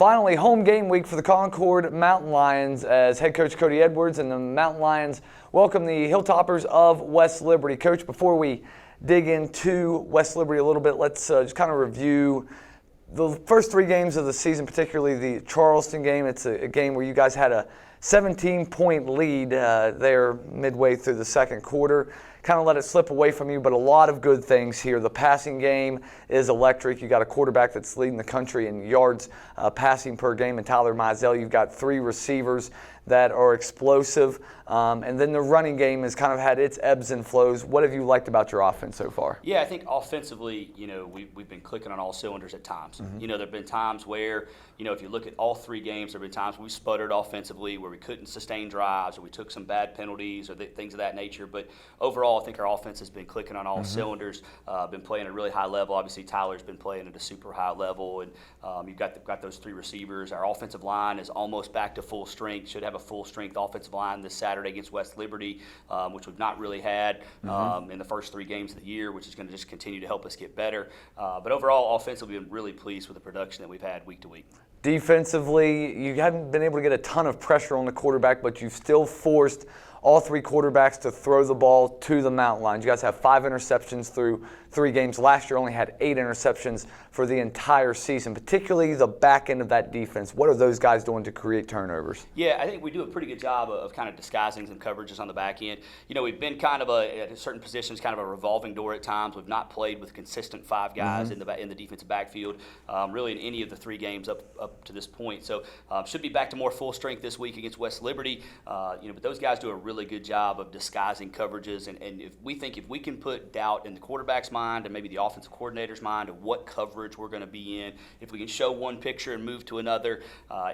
Finally, home game week for the Concord Mountain Lions as head coach Cody Edwards and the Mountain Lions welcome the Hilltoppers of West Liberty. Coach, before we dig into West Liberty a little bit, let's just kind of review the first three games of the season, particularly the Charleston game. It's a game where you guys had a 17-point lead there midway through the second quarter. Kind of let it slip away from you, but a lot of good things here. The passing game is electric. You got a quarterback that's leading the country in yards passing per game, and Tyler Mizell. You've got three receivers that are explosive, and then the running game has kind of had its ebbs and flows. What have you liked about your offense so far? Yeah, I think offensively, we've been clicking on all cylinders at times. Mm-hmm. There have been times where, if you look at all three games, there have been times we sputtered offensively, where we couldn't sustain drives, or we took some bad penalties, or things of that nature. But overall, I think our offense has been clicking on all cylinders. Been playing at a really high level. Obviously, Tyler's been playing at a super high level, and you've got those three receivers. Our offensive line is almost back to full strength. Should have a full strength offensive line this Saturday against West Liberty, which we've not really had in the first three games of the year, which is going to just continue to help us get better. But overall, offensively, we've been really pleased with the production that we've had week to week. Defensively, you haven't been able to get a ton of pressure on the quarterback, but you've still forced all three quarterbacks to throw the ball to the Mountain Lions. You guys have 5 interceptions through 3 games. Last year only had 8 interceptions for the entire season, particularly the back end of that defense. What are those guys doing to create turnovers? Yeah, I think we do a pretty good job of kind of disguising some coverages on the back end. We've been kind of at certain positions, kind of a revolving door at times. We've not played with consistent 5 guys in the defensive backfield, really in any of the 3 games up to this point. So should be back to more full strength this week against West Liberty. But those guys do a really good job of disguising coverages, and if we can put doubt in the quarterback's mind and maybe the offensive coordinator's mind of what coverage we're going to be in, if we can show one picture and move to another,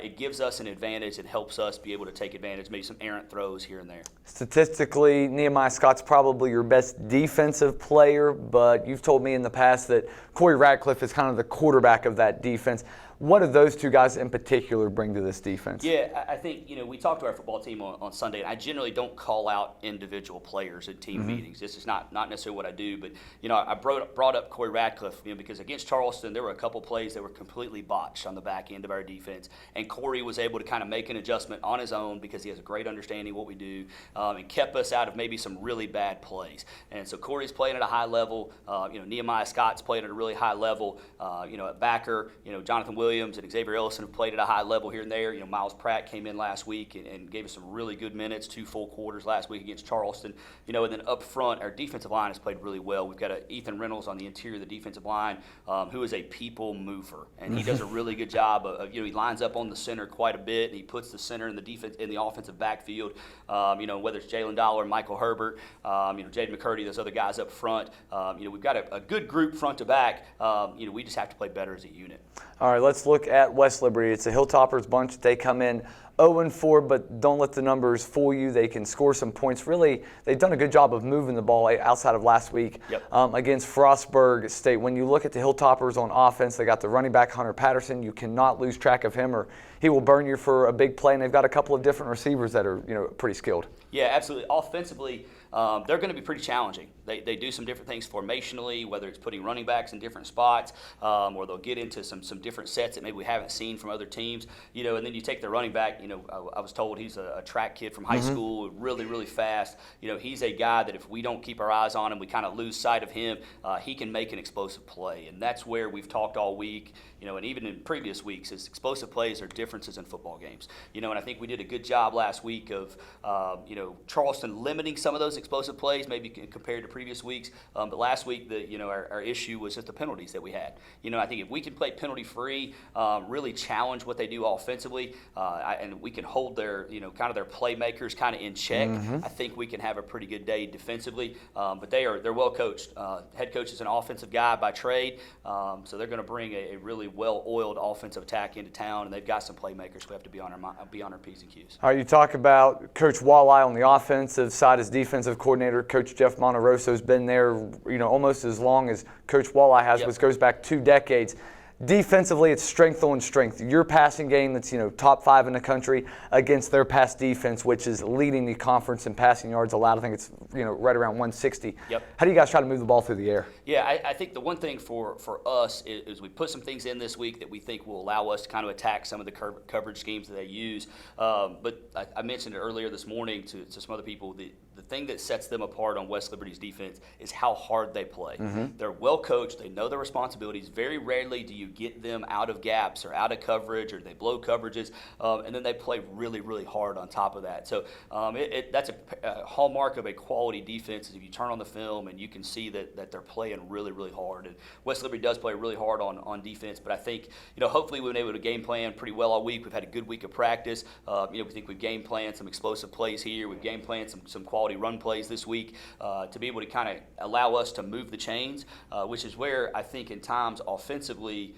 it gives us an advantage and helps us be able to take advantage, maybe some errant throws here and there. Statistically, Nehemiah Scott's probably your best defensive player, but you've told me in the past that Corey Radcliffe is kind of the quarterback of that defense. What do those two guys in particular bring to this defense? Yeah, I think, we talked to our football team on Sunday, and I generally don't call out individual players at team meetings. This is not necessarily what I do, but, I brought up Corey Radcliffe, because against Charleston, there were a couple plays that were completely botched on the back end of our defense, and Corey was able to kind of make an adjustment on his own because he has a great understanding of what we do, and kept us out of maybe some really bad plays. And so Corey's playing at a high level. Nehemiah Scott's playing at a really high level. At backer, Jonathan Williams and Xavier Ellison have played at a high level here and there. Miles Pratt came in last week and gave us some really good minutes, 2 full quarters last week against Charleston. And then up front, our defensive line has played really well. We've got Ethan Reynolds on the interior of the defensive line, who is a people mover, and he does a really good job of he lines up on the center quite a bit, and he puts the center in the offensive backfield. Whether it's Jalen Dollar, Michael Herbert, Jaden McCurdy, those other guys up front. We've got a good group front to back. We just have to play better as a unit. All right, let's look at West Liberty. It's a Hilltoppers bunch. They come in 0-4, but don't let the numbers fool you. They can score some points. Really, they've done a good job of moving the ball outside of last week against Frostburg State. When you look at the Hilltoppers on offense, they got the running back Hunter Patterson. You cannot lose track of him, or he will burn you for a big play. And they've got a couple of different receivers that are pretty skilled. Yeah, absolutely. Offensively, they're going to be pretty challenging. They do some different things formationally, whether it's putting running backs in different spots, or they'll get into some different sets that maybe we haven't seen from other teams. And then you take the running back. I was told he's a track kid from high school, really, really fast. He's a guy that if we don't keep our eyes on him, we kind of lose sight of him. He can make an explosive play, and that's where we've talked all week. And even in previous weeks, is explosive plays are differences in football games. And I think we did a good job last week of, Charleston limiting some of those explosive plays, maybe compared to previous weeks. But last week, our issue was just the penalties that we had. I think if we can play penalty free, really challenge what they do offensively, and we can hold their, kind of their playmakers kind of in check, I think we can have a pretty good day defensively. But they're well coached. Head coach is an offensive guy by trade, so they're going to bring a really well-oiled offensive attack into town, and they've got some playmakers who have to be on our P's and Q's. All right, you talk about Coach Walleye on the offensive side as defensive coordinator. Coach Jeff Monteroso's been there, almost as long as Coach Walleye has, which goes back 2 decades. defensively, it's strength on strength. Your passing game that's, top 5 in the country against their pass defense, which is leading the conference in passing yards allowed. I think it's, right around 160. Yep. How do you guys try to move the ball through the air? Yeah, I think the one thing for us is we put some things in this week that we think will allow us to kind of attack some of the coverage schemes that they use. But I mentioned it earlier this morning to some other people. The thing that sets them apart on West Liberty's defense is how hard they play. They're well coached. They know their responsibilities. Very rarely do you get them out of gaps or out of coverage, or they blow coverages, and then they play really, really hard on top of that. So that's a hallmark of a quality defense is if you turn on the film and you can see that they're playing really, really hard. And West Liberty does play really hard on defense, but I think, hopefully we've been able to game plan pretty well all week. We've had a good week of practice. We think we've game planned some explosive plays here. We've game planned some quality run plays this week to be able to kind of allow us to move the chains, which is where I think in times offensively,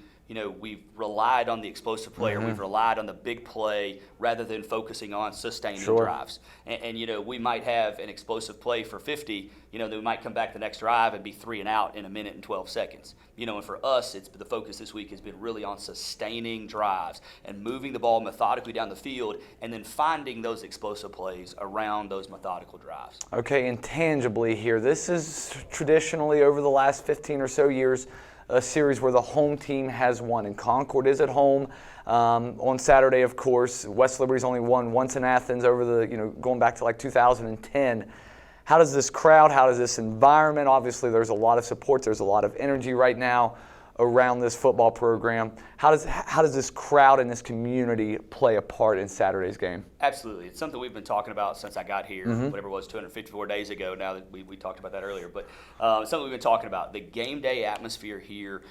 we've relied on the explosive play, or we've relied on the big play rather than focusing on sustaining drives. And we might have an explosive play for 50, then we might come back the next drive and be 3 and out in a minute and 12 seconds. And for us, the focus this week has been really on sustaining drives and moving the ball methodically down the field and then finding those explosive plays around those methodical drives. Okay, intangibly here, this is traditionally over the last 15 or so years a series where the home team has won, and Concord is at home on Saturday, of course. West Liberty's only won once in Athens over the, going back to like 2010. How does this crowd, how does this environment, obviously there's a lot of support, there's a lot of energy right now around this football program. How does this crowd and this community play a part in Saturday's game? Absolutely. It's something we've been talking about since I got here, whatever it was, 254 days ago. Now that we talked about that earlier. But something we've been talking about, the game day atmosphere here,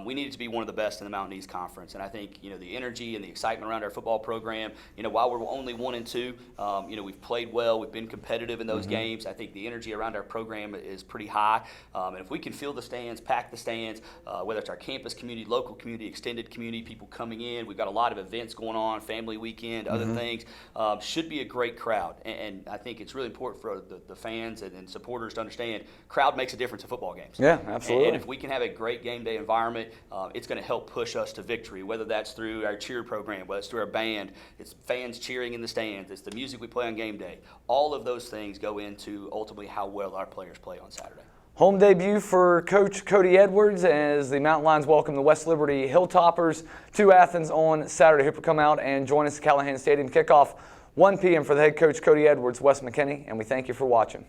we need it to be one of the best in the Mountain East Conference. And I think, the energy and the excitement around our football program, while we're only 1-2, we've played well, we've been competitive in those games. I think the energy around our program is pretty high. And if we can fill the stands, pack the stands, whether it's our campus community, local community, extended community, people coming in, we've got a lot of events going on, family weekend, other things. Should be a great crowd, and I think it's really important for the fans and supporters to understand crowd makes a difference in football games. Yeah, absolutely. And if we can have a great game day environment, it's going to help push us to victory, whether that's through our cheer program, whether it's through our band, it's fans cheering in the stands, it's the music we play on game day. All of those things go into ultimately how well our players play on Saturday. Home debut for Coach Cody Edwards as the Mountain Lions welcome the West Liberty Hilltoppers to Athens on Saturday. Hope you come out and join us at Callahan Stadium. Kickoff 1 p.m. for the head coach Cody Edwards, Wes McKinney, and we thank you for watching.